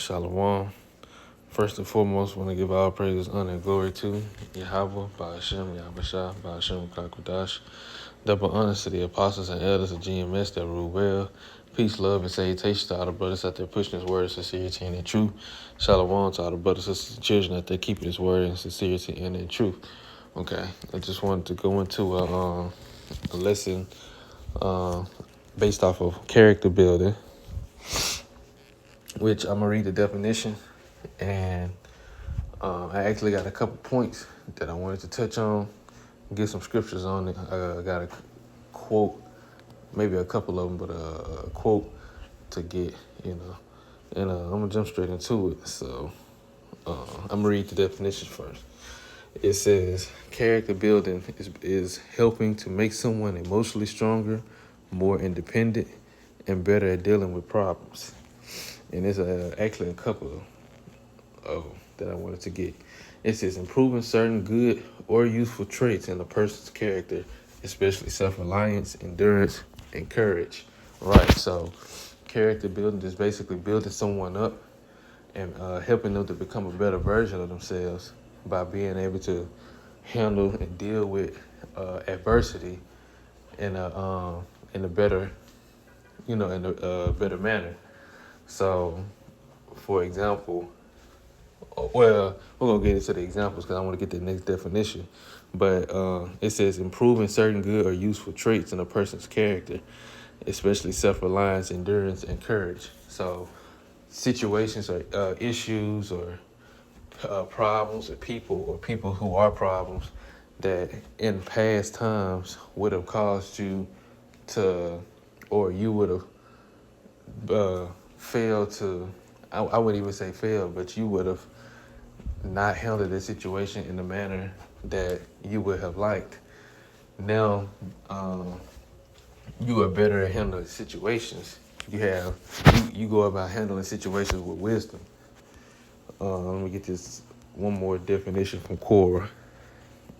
Shalom. First and foremost, want to give all praises, honor, and glory to Yahweh, Ba'ashem, Yahweh Ba'ashem, Kakudash. Double honors to the apostles and elders of GMS that rule well. Peace, love, and salutation to all the brothers out there pushing His word in sincerity and in truth. Shalom to all the brothers, sisters, and children out there keeping His word in sincerity and in truth. Okay, I just wanted to go into a lesson based off of character building, which I'm going to read the definition, and I actually got a couple points that I wanted to touch on, get some scriptures on it. I got a quote, maybe a couple of them, but a quote to get, and I'm going to jump straight into it. So I'm going to read the definition first. It says, character building is helping to make someone emotionally stronger, more independent, and better at dealing with problems. And there's actually a couple of that I wanted to get. It says improving certain good or useful traits in a person's character, especially self-reliance, endurance, and courage. Right, so character building is basically building someone up and helping them to become a better version of themselves by being able to handle and deal with adversity in a better, better manner. So, for example, well, we're going to get into the examples because I want to get the next definition. But it says improving certain good or useful traits in a person's character, especially self-reliance, endurance, and courage. So situations or issues or problems or people who are problems that in past times would have caused you to, or you would have failed to, I wouldn't even say fail, but you would have not handle the situation in the manner that you would have liked. Now, you are better at handling situations. You go about handling situations with wisdom. Let me get this one more definition from Quora.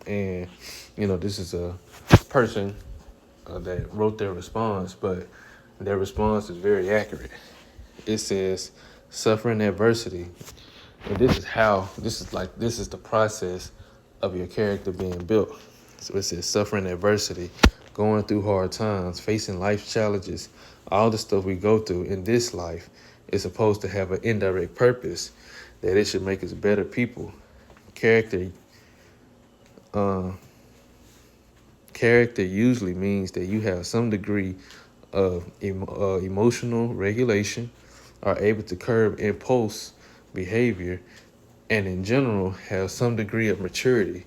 And, this is a person that wrote their response, but their response is very accurate. It says, suffering adversity. And this is the process of your character being built. So it says suffering adversity, going through hard times, facing life challenges, all the stuff we go through in this life is supposed to have an indirect purpose, that it should make us better people. Character usually means that you have some degree of emotional regulation, are able to curb impulse behavior, and in general have some degree of maturity.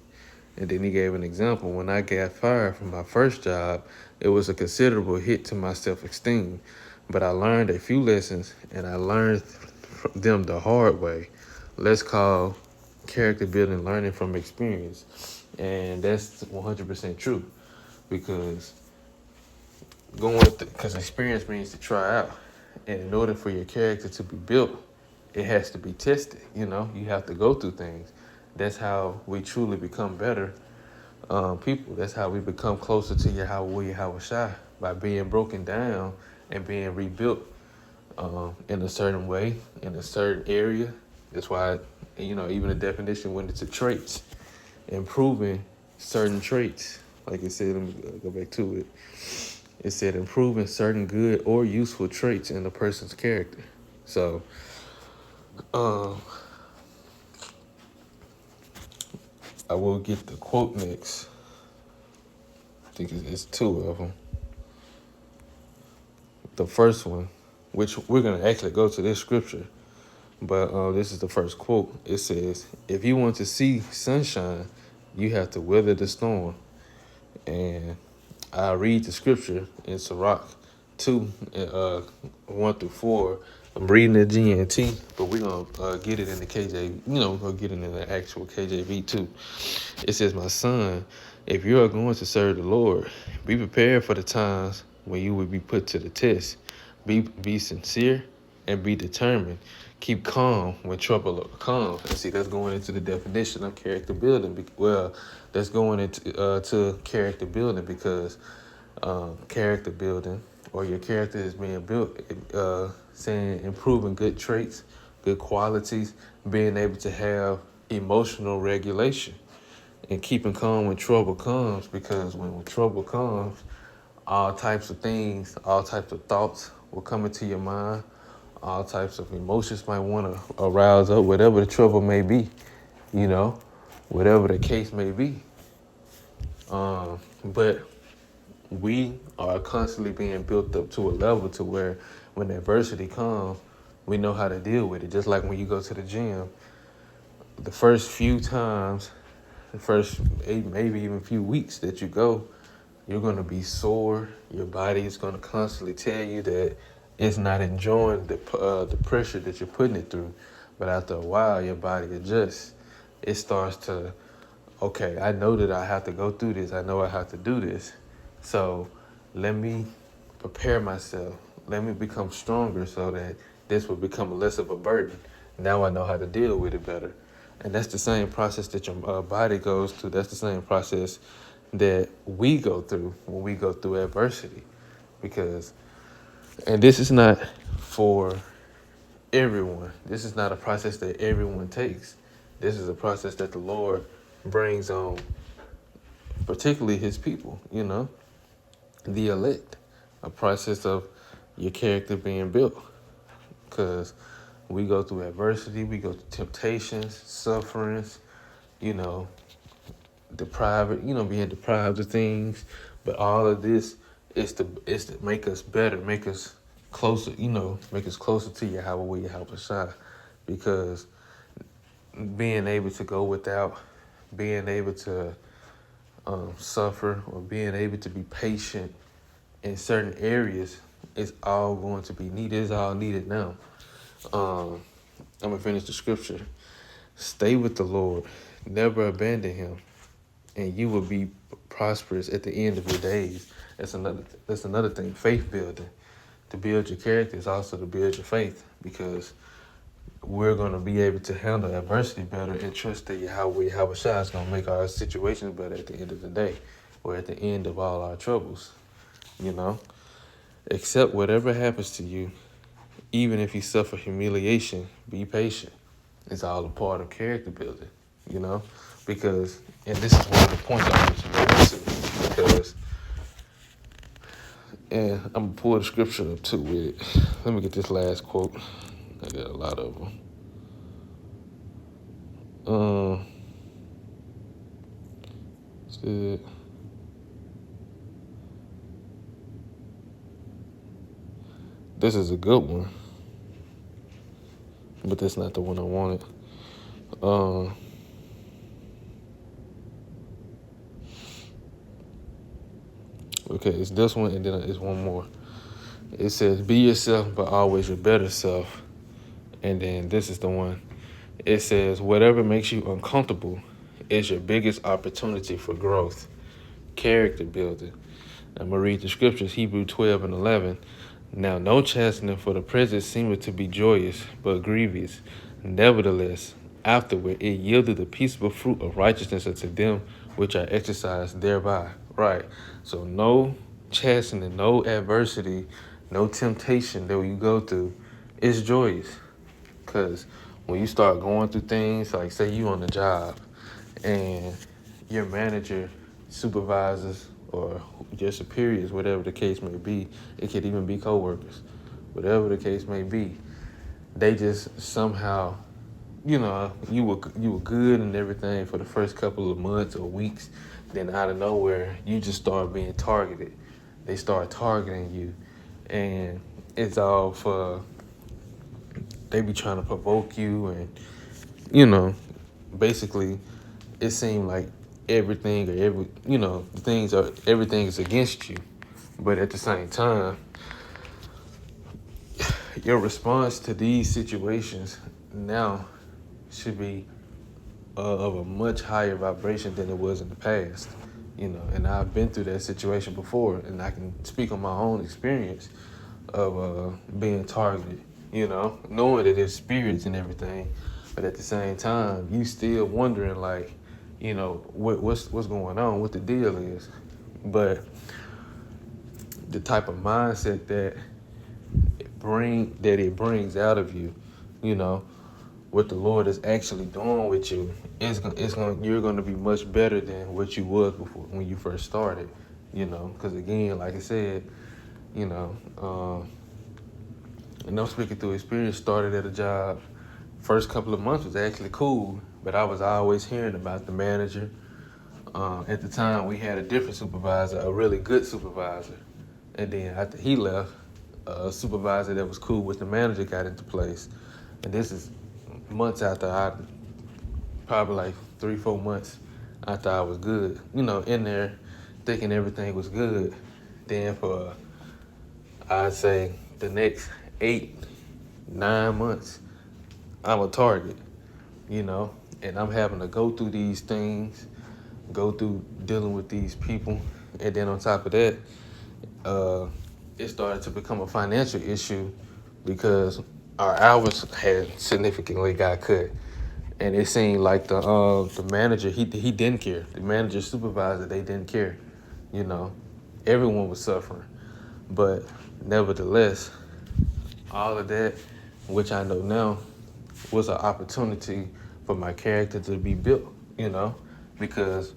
And then he gave an example. When I got fired from my first job, it was a considerable hit to my self-esteem, but I learned a few lessons, and I learned them the hard way. Let's call character building learning from experience. And that's 100% true, because experience means to try out. And in order for your character to be built, it has to be tested. You have to go through things. That's how we truly become better people. That's how we become closer to Yahweh Shai, by being broken down and being rebuilt in a certain way, in a certain area. That's why, even the definition went into traits, improving certain traits. Like it said, let me go back to it. It said improving certain good or useful traits in a person's character. So, I will get the quote next. I think it's two of them. The first one, which we're going to actually go to this scripture, but this is the first quote. It says, if you want to see sunshine, you have to weather the storm. And I read the scripture in Sirach 2, 1 through 4. I'm reading the GNT, but we're going to get it in the KJV. We're going to get it in the actual KJV too. It says, my son, if you are going to serve the Lord, be prepared for the times when you will be put to the test. Be sincere and be determined. Keep calm when trouble comes. And see, that's going into the definition of character building. Well, that's going into to character building, because character building, or your character is being built, saying improving good traits, good qualities, being able to have emotional regulation and keeping calm when trouble comes, because when trouble comes, all types of things, all types of thoughts will come into your mind. All types of emotions might want to arouse up, whatever the trouble may be, you know, whatever the case may be. But we are constantly being built up to a level to where when adversity comes, we know how to deal with it. Just like when you go to the gym, the first few times, the first maybe even few weeks that you go, you're going to be sore. Your body is going to constantly tell you that it's not enjoying the pressure that you're putting it through. But after a while, your body adjusts. It starts to, okay, I know that I have to go through this. I know I have to do this. So let me prepare myself. Let me become stronger so that this will become less of a burden. Now I know how to deal with it better. And that's the same process that your body goes through. That's the same process that we go through when we go through adversity. Because, and this is not for everyone. This is not a process that everyone takes. This is a process that the Lord brings on, particularly his people, you know, the elect. A process of your character being built. Because we go through adversity, we go through temptations, sufferings, you know, being deprived of things. But all of this is to make us better, make us closer, make us closer to Yahweh, Yahweh Shai. Because being able to go without, being able to suffer, or being able to be patient in certain areas is all going to be needed. It's all needed now. I'm going to finish the scripture. Stay with the Lord. Never abandon him. And you will be prosperous at the end of your days. That's another thing. Faith building. To build your character is also to build your faith, because we're going to be able to handle adversity better and trust that Yahweh Shai is going to make our situations better at the end of the day, or at the end of all our troubles. Accept whatever happens to you, even if you suffer humiliation. Be patient. It's all a part of character building, because, and this is one of the points I want to go into, because, and I'm going to pull the scripture up too with it. Let me get this last quote. I got a lot of them. This is a good one, but that's not the one I wanted. Okay, it's this one, and then it's one more. It says, be yourself, but always your better self. And then this is the one. It says, whatever makes you uncomfortable is your biggest opportunity for growth. Character building. I'm going to read the scriptures, Hebrews 12:11. Now, no chastening for the present seemeth to be joyous, but grievous. Nevertheless, afterward it yielded the peaceable fruit of righteousness unto them which are exercised thereby. Right. So no chastening, no adversity, no temptation that you go through is joyous. Because when you start going through things, like say you on the job and your manager, supervisors, or your superiors, whatever the case may be, it could even be coworkers, whatever the case may be, they just somehow, you were good and everything for the first couple of months or weeks, then out of nowhere, you just start being targeted. They start targeting you, and it's all for, they be trying to provoke you, and, basically, it seemed like everything everything is against you. But at the same time, your response to these situations now should be of a much higher vibration than it was in the past. And I've been through that situation before, and I can speak on my own experience of being targeted, knowing that there's spirits and everything, but at the same time, you still wondering, like, what's going on, what the deal is. But the type of mindset that it brings out of you, what the Lord is actually doing with you, you're gonna be much better than what you was before when you first started. Because again, like I said, you know, and I'm speaking through experience. Started at a job. First couple of months was actually cool, but I was always hearing about the manager. At the time, we had a different supervisor, a really good supervisor. And then after he left, a supervisor that was cool with the manager got into place. And this is months after probably like 3, 4 months after I was good, in there thinking everything was good. Then for, I'd say, the next 8, 9 months, I'm a target, you know, and I'm having to go through these things, go through dealing with these people. And then on top of that, uh, it started to become a financial issue because our hours had significantly got cut. And it seemed like the manager, he didn't care. The manager, supervisor, they didn't care. You know, everyone was suffering. But nevertheless, all of that, which I know now, was an opportunity for my character to be built, because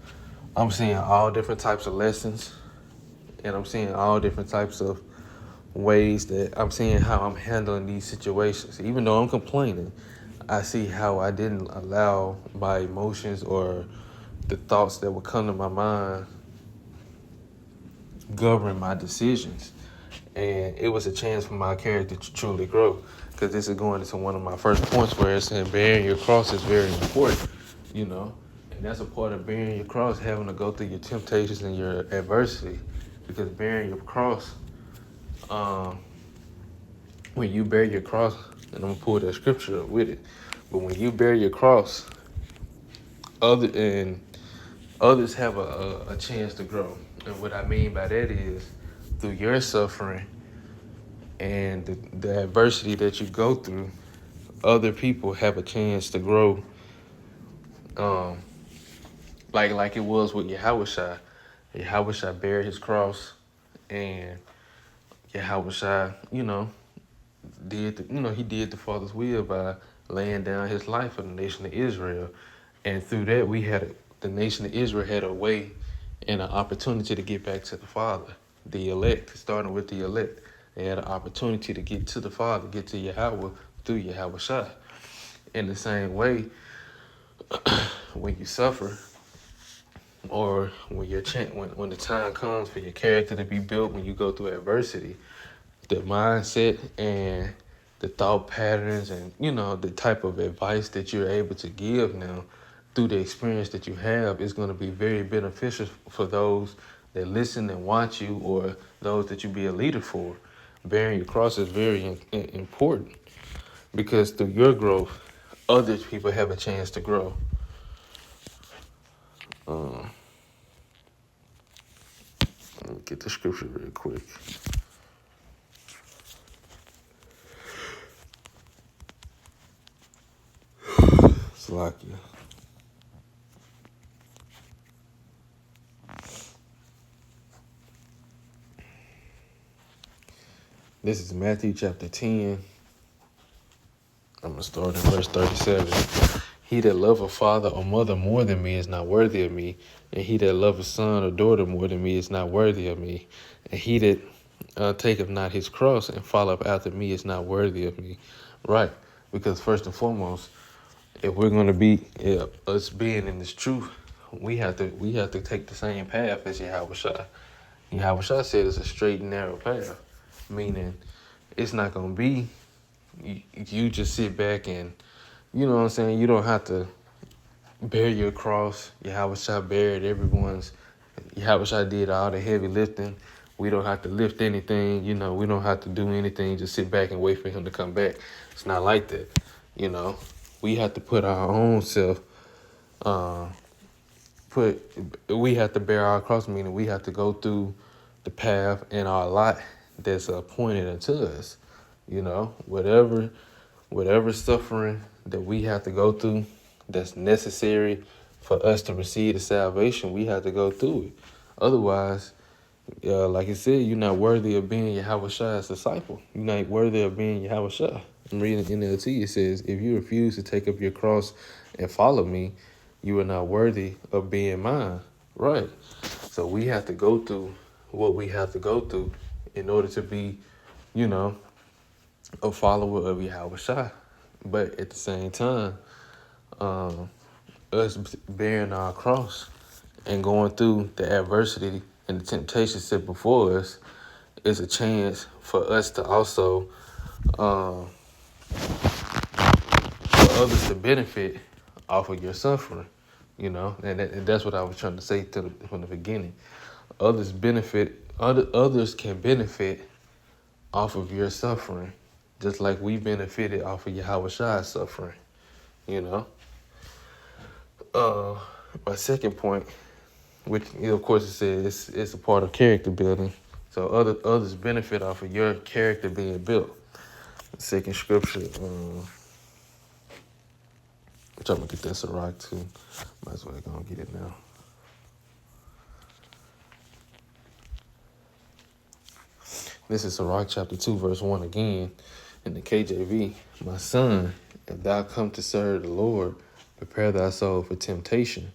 I'm seeing all different types of lessons, and I'm seeing all different types of ways that I'm seeing how I'm handling these situations. Even though I'm complaining, I see how I didn't allow my emotions or the thoughts that would come to my mind govern my decisions. And it was a chance for my character to truly grow. Because this is going into one of my first points where it's saying bearing your cross is very important, And that's a part of bearing your cross, having to go through your temptations and your adversity. Because bearing your cross, when you bear your cross, and I'm going to pull that scripture up with it, but when you bear your cross, others have a chance to grow. And what I mean by that is through your suffering and the adversity that you go through, other people have a chance to grow. Like it was with Yahushua. Yahushua bared his cross, and Yahushua, he did the Father's will by laying down his life for the nation of Israel. And through that, the nation of Israel had a way and an opportunity to get back to the Father. The elect, starting with the elect, they had an opportunity to get to the Father, get to Yahweh through Yahushua. In the same way, when you suffer, or when when the time comes for your character to be built, when you go through adversity, the mindset and the thought patterns and the type of advice that you're able to give now through the experience that you have is going to be very beneficial for those that listen and watch you, or those that you be a leader for. Bearing your cross is very important, because through your growth, other people have a chance to grow. Let me get the scripture real quick. Salakia. This is Matthew chapter 10. I'm going to start in verse 37. He that loveth father or mother more than me is not worthy of me. And he that loveth son or daughter more than me is not worthy of me. And he that taketh not his cross and followeth after me is not worthy of me. Right. Because first and foremost, if we're going to be us being in this truth, we have to take the same path as Yahushua. Yahushua said it's a straight and narrow path, meaning it's not going to be you just sit back and, you know what I'm saying, you don't have to bear your cross. Yahushua bared everyone's. Yahushua did all the heavy lifting. We don't have to lift anything, we don't have to do anything, just sit back and wait for him to come back. It's not like that, We have to put our own self, we have to bear our cross, meaning we have to go through the path and our lot that's appointed unto us. Whatever suffering that we have to go through that's necessary for us to receive the salvation, we have to go through it. Otherwise, like I said, you're not worthy of being Yahushua's disciple. You're not worthy of being Yahushua. I'm reading NLT. It says, if you refuse to take up your cross and follow me, you are not worthy of being mine. Right. So we have to go through what we have to go through in order to be, you know, a follower of Yahweh Shai. But at the same time, um, us bearing our cross and going through the adversity and the temptations set before us is a chance for us to also, for others to benefit off of your suffering, you know, and that's what I was trying to say from the beginning. Others can benefit off of your suffering, just like we benefited off of Yahweh Shai's suffering, you know. My second point, which of course it says it's a part of character building. So others benefit off of your character being built. The second scripture, which I'm gonna get that Sirach too. Might as well go and get it now. This is Sirach chapter 2, verse 1 again in the KJV. My son, if thou come to serve the Lord, prepare thy soul for temptation.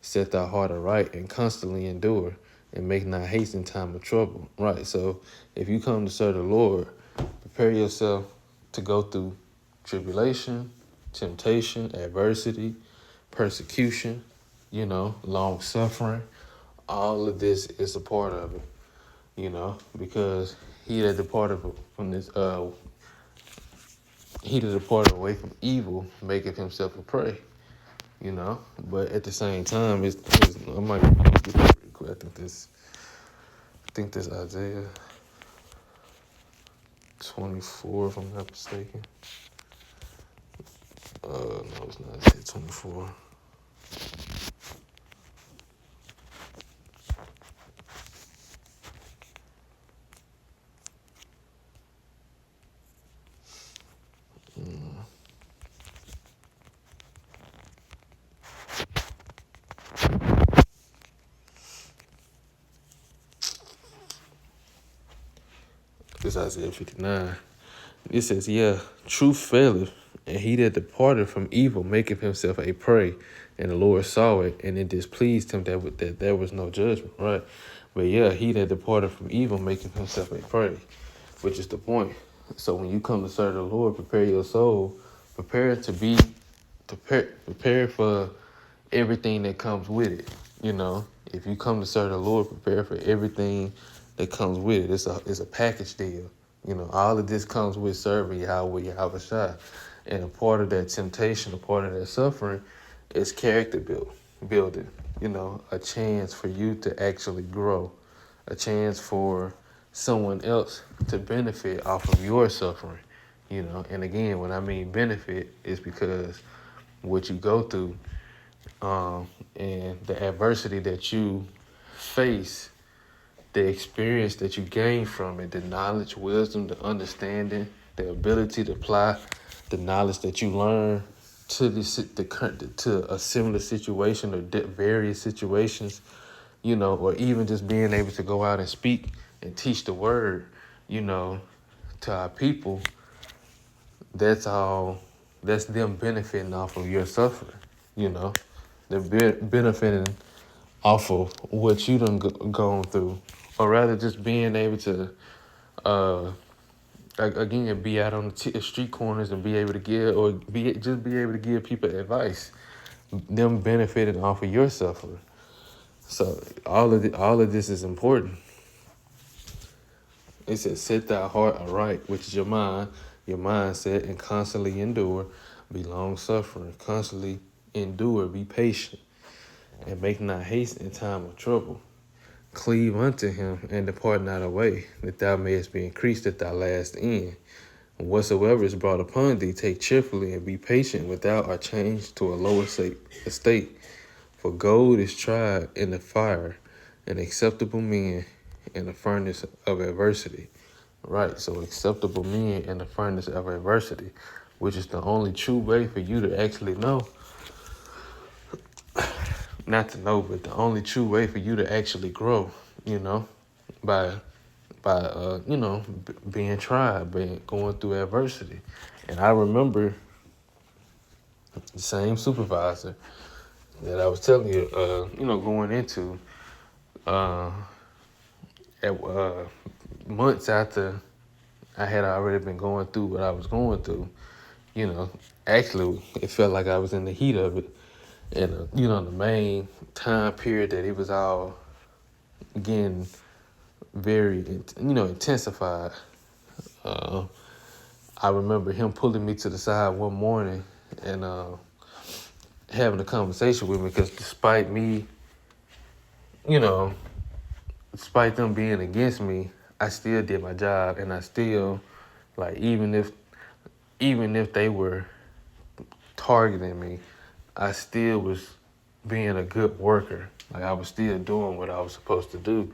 Set thy heart aright and constantly endure, and make not haste in time of trouble. Right. So if you come to serve the Lord, prepare yourself to go through tribulation, temptation, adversity, persecution, you know, long suffering. All of this is a part of it, you know, because he that departed from this he that departed away from evil maketh himself a prey, you know. But at the same time, I might get this pretty quick. I think this Isaiah 24, if I'm not mistaken. No, it's not Isaiah 24. This Isaiah 59. It says, yeah, truth faileth, and he that departed from evil maketh himself a prey. And the Lord saw it, and it displeased him that there was no judgment, right? But yeah, he that departed from evil maketh himself a prey, which is the point. So when you come to serve the Lord, prepare your soul, prepare for everything that comes with it. You know, if you come to serve the Lord, prepare for everything that comes with it. It's a package deal. You know, all of this comes with serving Yahweh Shai. And a part of that temptation, a part of that suffering is character building. You know, a chance for you to actually grow, a chance for someone else to benefit off of your suffering. You know, and again, when I mean benefit, is because what you go through, and the adversity that you face, the experience that you gain from it, the knowledge, wisdom, the understanding, the ability to apply the knowledge that you learn to to a similar situation or various situations, you know, or even just being able to go out and speak and teach the word, you know, to our people. That's them benefiting off of your suffering, you know. They're benefiting off of what you done gone through, or rather just being able to, again, be out on the street corners and be able to give, or be able to give people advice. Them benefiting off of your suffering. So all of this is important. It says, set thy heart aright, which is your mindset, and constantly endure, be long suffering, constantly endure, be patient, and make not haste in time of trouble. Cleave unto him, and depart not away, that thou mayest be increased at thy last end. And whatsoever is brought upon thee, take cheerfully, and be patient, without art changed to a lower estate. For gold is tried in the fire, and acceptable men in the furnace of adversity. Right, so acceptable men in the furnace of adversity, which is the only true way for you to actually know. Not to know, but the only true way for you to actually grow, you know, by you know, being tried, going through adversity. And I remember the same supervisor that I was telling you, going into uh, months after I had already been going through what I was going through. Actually, it felt like I was in the heat of it. And, the main time period that it was all getting very, intensified. I remember him pulling me to the side one morning and having a conversation with me because you know, despite them being against me, I still did my job, and I still, like, even if they were targeting me, I still was being a good worker. Like, I was still doing what I was supposed to do.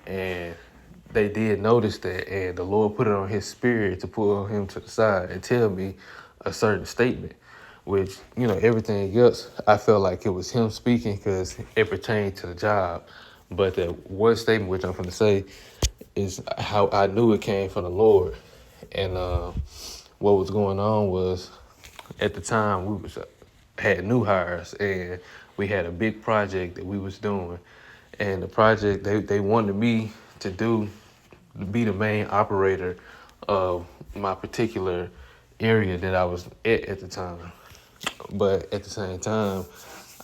And they did notice that, and the Lord put it on his spirit to pull him to the side and tell me a certain statement, which, everything else, I felt like it was him speaking because it pertained to the job. But the one statement, which I'm going to say, is how I knew it came from the Lord. And what was going on was, at the time, had new hires, and we had a big project that we was doing. And the project, they wanted me to be the main operator of my particular area that I was at the time. But at the same time,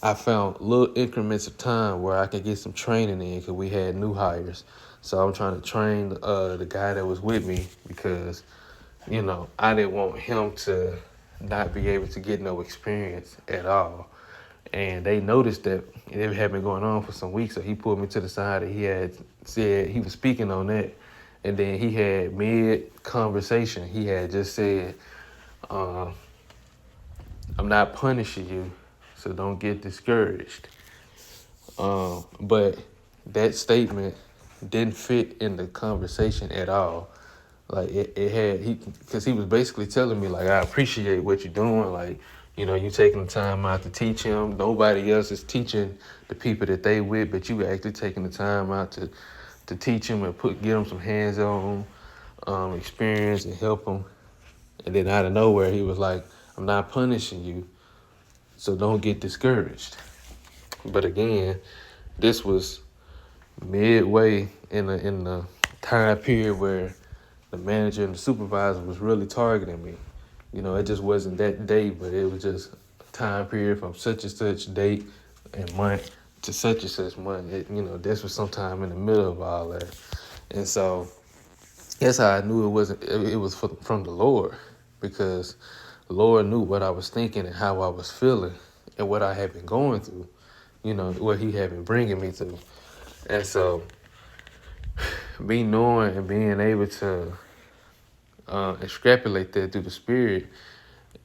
I found little increments of time where I could get some training in because we had new hires. So I'm trying to train the guy that was with me because, I didn't want him to not be able to get no experience at all. And they noticed that it had been going on for some weeks, so he pulled me to the side and he had said, he was speaking on that. And then he had mid-conversation, he had just said, I'm not punishing you, so don't get discouraged. But that statement didn't fit in the conversation at all. Like because he was basically telling me, like, I appreciate what you're doing. Like, you taking the time out to teach him. Nobody else is teaching the people that they with, but you actually taking the time out to teach him and get him some hands-on experience and help him. And then out of nowhere, he was like, I'm not punishing you, so don't get discouraged. But again, this was midway in the time period where the manager and the supervisor was really targeting me. It just wasn't that day, but it was just a time period from such and such date and month to such and such month. This was sometime in the middle of all that. And so that's how I knew it was from the Lord, because the Lord knew what I was thinking and how I was feeling and what I had been going through, what he had been bringing me to. And so me knowing and being able to extrapolate that through the Spirit,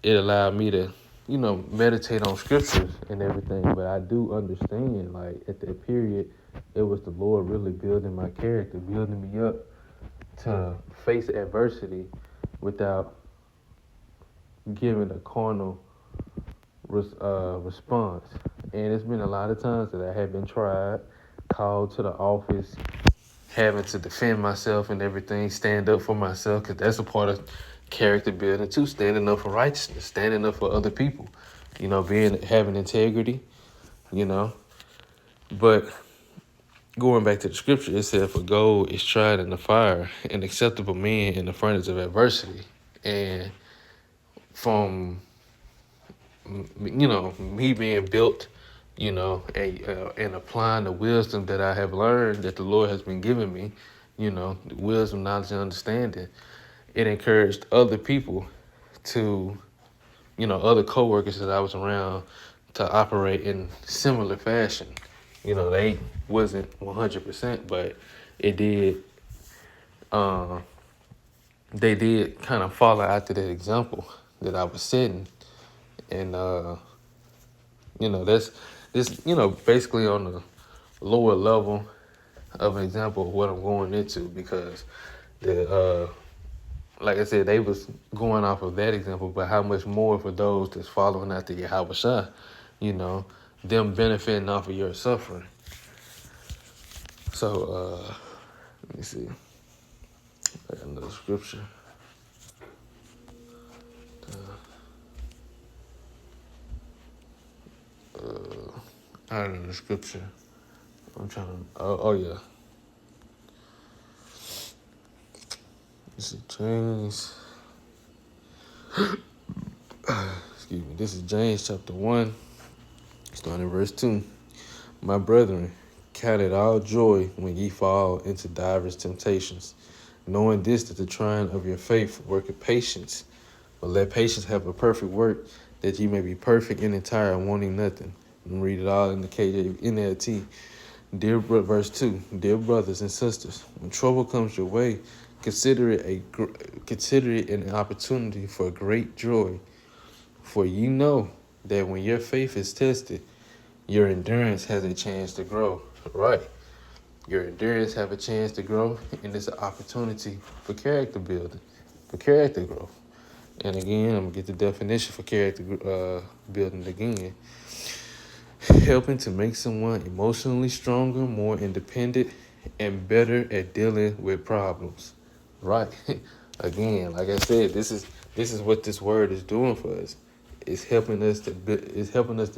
it allowed me to, meditate on scriptures and everything. But I do understand, like, at that period, it was the Lord really building my character, building me up to face adversity without giving a carnal response. And it's been a lot of times that I have been tried, called to the office, having to defend myself and everything, stand up for myself, because that's a part of character building too, standing up for righteousness, standing up for other people, having integrity, But going back to the scripture, it said, for gold is tried in the fire, an acceptable man in the furnace of adversity. And from, me being built, and applying the wisdom that I have learned, that the Lord has been giving me, the wisdom, knowledge, and understanding, it encouraged other people to, other coworkers that I was around, to operate in similar fashion. They wasn't 100%, but it did. They did kind of follow after that example that I was setting, and that's this, basically on the lower level of an example of what I'm going into, because like I said, they was going off of that example, but how much more for those that's following after Yahweh Shah, them benefiting off of your suffering. So, let me see. I got another scripture. I don't know the scripture. I'm trying to. Oh yeah. This is James. Excuse me. This is James chapter 1, starting in verse 2. My brethren, count it all joy when ye fall into divers temptations, knowing this, that the trying of your faith worketh patience. But let patience have a perfect work, that ye may be perfect and entire, wanting nothing. And read it all in the NLT. Verse 2. Dear brothers and sisters, when trouble comes your way, consider it an opportunity for great joy. For you know that when your faith is tested, your endurance has a chance to grow. Right. Your endurance have a chance to grow, and it's an opportunity for character building, for character growth. And again, I'm going to get the definition for character building again. Helping to make someone emotionally stronger, more independent, and better at dealing with problems. Right. Again, like I said, this is what this word is doing for us. It's helping us to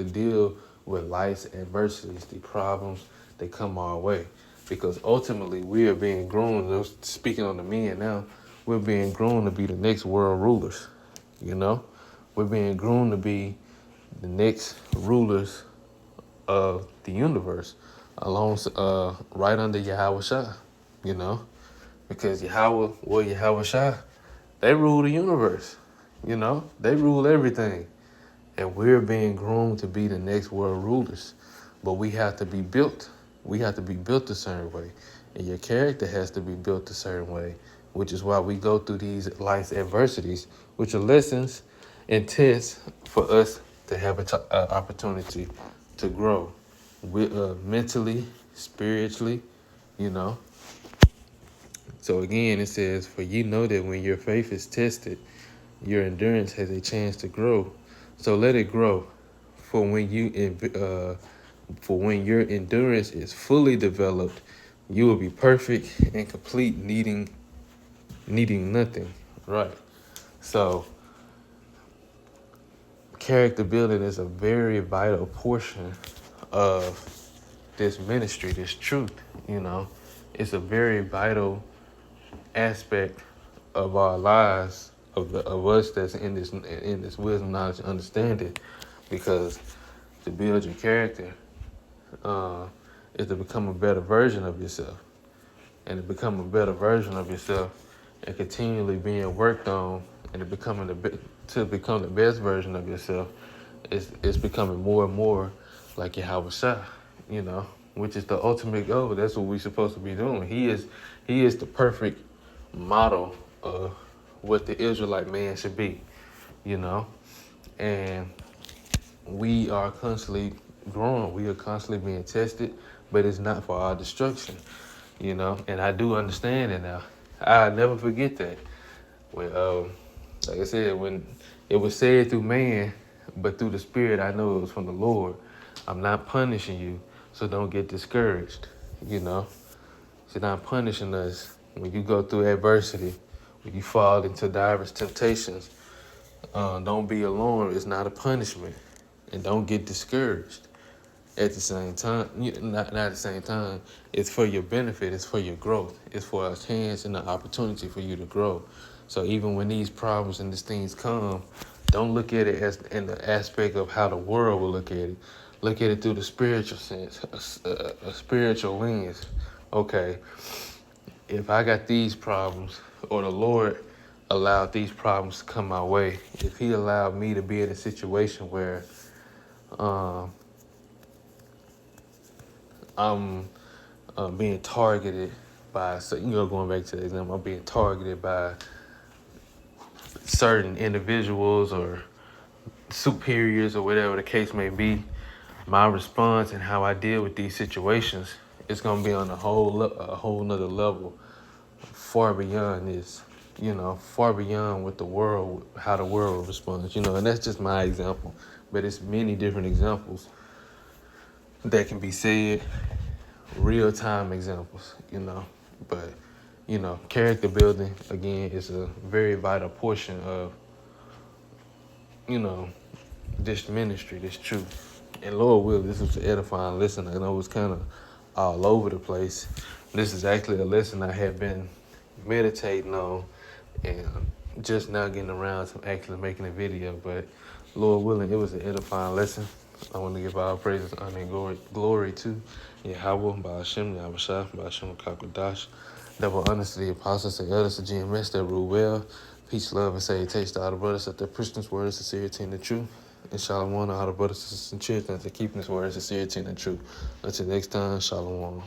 deal with life's adversities, the problems that come our way. Because ultimately we are being grown, speaking on the men now, we're being grown to be the next world rulers. You know? We're being groomed to be the next rulers of the universe, along right under Yahweh Shah, you know, because Yahweh Shah, they rule the universe, you know, they rule everything, and we're being groomed to be the next world rulers, but we have to be built. We have to be built a certain way, and your character has to be built a certain way, which is why we go through these life's adversities, which are lessons and tests for us to have an opportunity to grow mentally, spiritually, you know. So again, it says, for you know that when your faith is tested, your endurance has a chance to grow. So let it grow. For when your endurance is fully developed, you will be perfect and complete, needing nothing. Right. So character building is a very vital portion of this ministry, this truth, you know. It's a very vital aspect of our lives, of us that's in this wisdom, knowledge, and understanding, because to build your character is to become a better version of yourself, and to become a better version of yourself, and continually being worked on, and to become the best version of yourself, it's becoming more and more like Yahweh Shah, you know, which is the ultimate goal. That's what we're supposed to be doing. He is the perfect model of what the Israelite man should be, you know, and we are constantly growing. We are constantly being tested, but it's not for our destruction, you know. And I do understand it now. I never forget that. When, like I said, when it was said through man, but through the Spirit, I know it was from the Lord. I'm not punishing you, so don't get discouraged, you know. He's not punishing us when you go through adversity, when you fall into diverse temptations. Don't be alarmed. It's not a punishment. And don't get discouraged at the same time. Not at the same time. It's for your benefit. It's for your growth. It's for a chance and an opportunity for you to grow. So even when these problems and these things come, don't look at it as in the aspect of how the world will look at it. Look at it through the spiritual sense, a spiritual lens. Okay, if I got these problems, or the Lord allowed these problems to come my way, if He allowed me to be in a situation where I'm being targeted by, so going back to the example, I'm being targeted by certain individuals or superiors or whatever the case may be, my response and how I deal with these situations is going to be on a whole nother level, far beyond this, far beyond what how the world responds, and that's just my example, but it's many different examples that can be said, real-time examples, but, character building, again, is a very vital portion of, this ministry, this truth. And Lord will, this was an edifying lesson. I know it was kind of all over the place. This is actually a lesson I have been meditating on and just now getting around to actually making a video. But Lord willing, it was an edifying lesson. I want to give all praises, honor, and glory to Yahweh, Ba'ashem, Yahushua, Ba'ashem, Kakwadash. Double honors to the apostles and elders of GMS that rule well. Peace, love, and salutation to all the brothers that their Christians word, sincerity, and the truth. And shalom to all the brothers and sisters and children that keeping this word, sincerity, and the truth. Until next time, shalom.